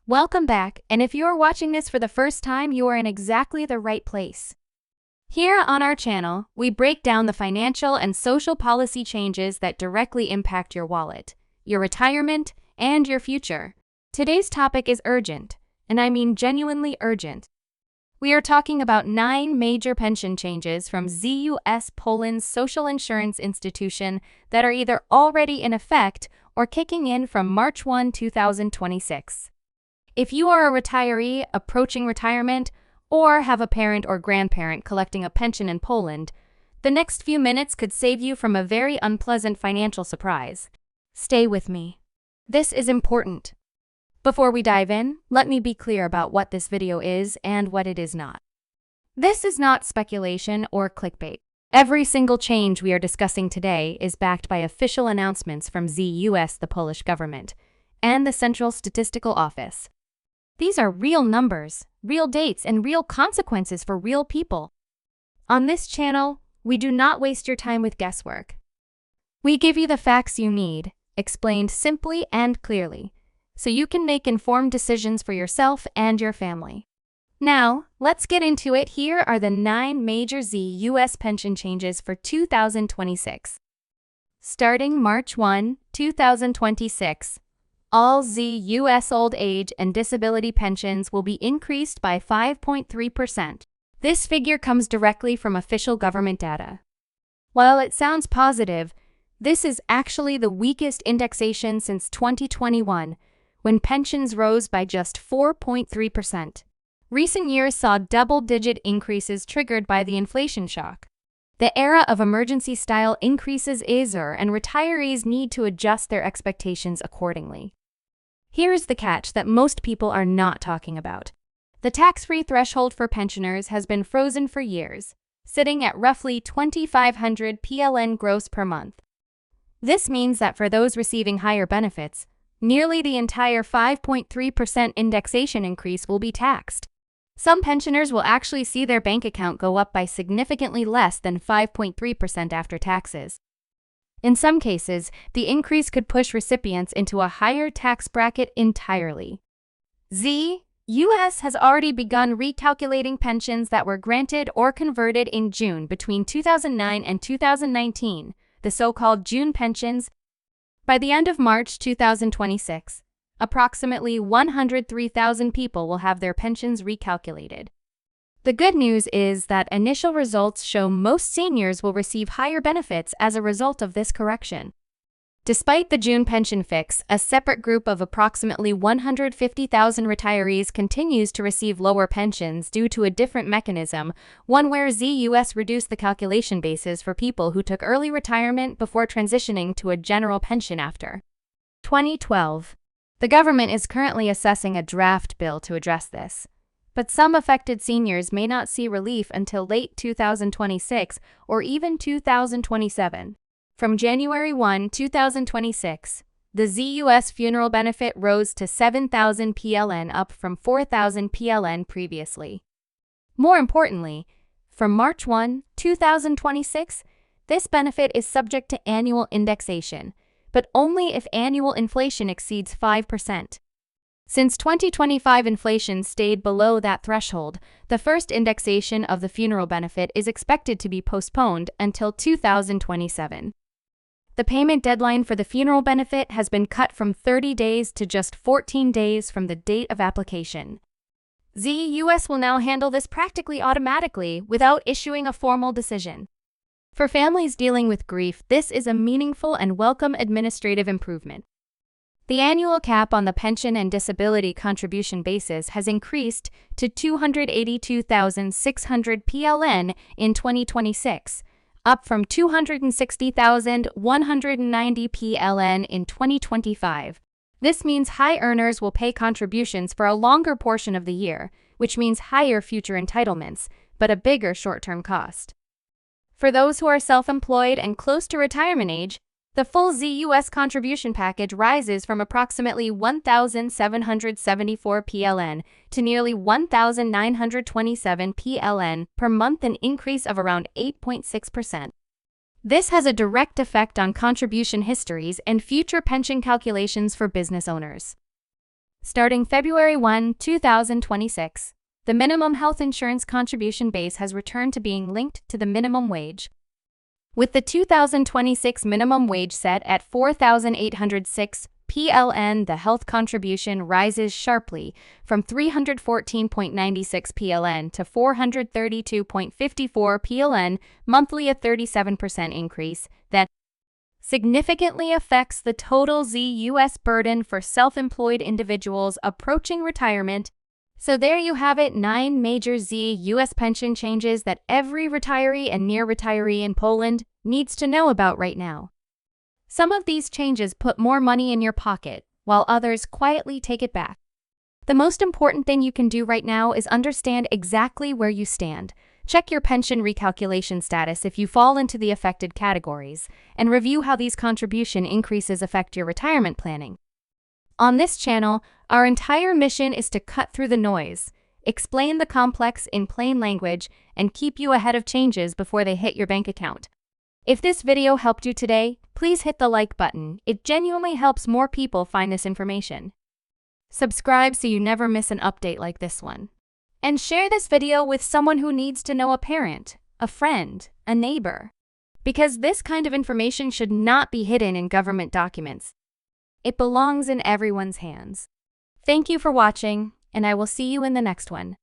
Welcome back, and if you are watching this for the first time, you are in exactly the right place. Here on our channel, we break down the financial and social policy changes that directly impact your wallet, your retirement, and your future. Today's topic is urgent, and I mean genuinely urgent. We are talking about 9 major pension changes from ZUS, Poland's social insurance institution, that are either already in effect or kicking in from March 1, 2026. If you are a retiree approaching retirement or have a parent or grandparent collecting a pension in Poland, the next few minutes could save you from a very unpleasant financial surprise. Stay with me. This is important. Before we dive in, let me be clear about what this video is and what it is not. This is not speculation or clickbait. Every single change we are discussing today is backed by official announcements from ZUS, the Polish government, and the Central Statistical Office. These are real numbers, real dates, and real consequences for real people. On this channel, we do not waste your time with guesswork. We give you the facts you need, explained simply and clearly, so you can make informed decisions for yourself and your family. Now, let's get into it. Here are the 9 major ZUS pension changes for 2026. Starting March 1, 2026, all ZUS old age and disability pensions will be increased by 5.3%. This figure comes directly from official government data. While it sounds positive, this is actually the weakest indexation since 2021, when pensions rose by just 4.3%. Recent years saw double-digit increases triggered by the inflation shock. The era of emergency-style increases is over, and retirees need to adjust their expectations accordingly. Here's the catch that most people are not talking about. The tax-free threshold for pensioners has been frozen for years, sitting at roughly 2,500 PLN gross per month. This means that for those receiving higher benefits, nearly the entire 5.3% indexation increase will be taxed. Some pensioners will actually see their bank account go up by significantly less than 5.3% after taxes. In some cases, the increase could push recipients into a higher tax bracket entirely. ZUS has already begun recalculating pensions that were granted or converted in June between 2009 and 2019, the so-called June pensions. By the end of March 2026, approximately 103,000 people will have their pensions recalculated. The good news is that initial results show most seniors will receive higher benefits as a result of this correction. Despite the June pension fix, a separate group of approximately 150,000 retirees continues to receive lower pensions due to a different mechanism, one where ZUS reduced the calculation basis for people who took early retirement before transitioning to a general pension after 2012. The government is currently assessing a draft bill to address this, but some affected seniors may not see relief until late 2026 or even 2027. From January 1, 2026, the ZUS funeral benefit rose to 7,000 PLN, up from 4,000 PLN previously. More importantly, from March 1, 2026, this benefit is subject to annual indexation, but only if annual inflation exceeds 5%. Since 2025 inflation stayed below that threshold, the first indexation of the funeral benefit is expected to be postponed until 2027. The payment deadline for the funeral benefit has been cut from 30 days to just 14 days from the date of application. ZUS will now handle this practically automatically without issuing a formal decision. For families dealing with grief, this is a meaningful and welcome administrative improvement. The annual cap on the pension and disability contribution basis has increased to 282,600 PLN in 2026, up from 260,190 PLN in 2025. This means high earners will pay contributions for a longer portion of the year, which means higher future entitlements, but a bigger short-term cost. For those who are self-employed and close to retirement age, the full ZUS contribution package rises from approximately 1,774 PLN to nearly 1,927 PLN per month, an increase of around 8.6%. This has a direct effect on contribution histories and future pension calculations for business owners. Starting February 1, 2026, the minimum health insurance contribution base has returned to being linked to the minimum wage. With the 2026 minimum wage set at 4,806 PLN, the health contribution rises sharply from 314.96 PLN to 432.54 PLN monthly, a 37% increase that significantly affects the total ZUS burden for self-employed individuals approaching retirement. So there you have it, 9 major ZUS pension changes that every retiree and near retiree in Poland needs to know about right now. Some of these changes put more money in your pocket, while others quietly take it back. The most important thing you can do right now is understand exactly where you stand. Check your pension recalculation status if you fall into the affected categories, and review how these contribution increases affect your retirement planning. On this channel, our entire mission is to cut through the noise, explain the complex in plain language, and keep you ahead of changes before they hit your bank account. If this video helped you today, please hit the like button. It genuinely helps more people find this information. Subscribe so you never miss an update like this one. And share this video with someone who needs to know, a parent, a friend, a neighbor. Because this kind of information should not be hidden in government documents. It belongs in everyone's hands. Thank you for watching, and I will see you in the next one.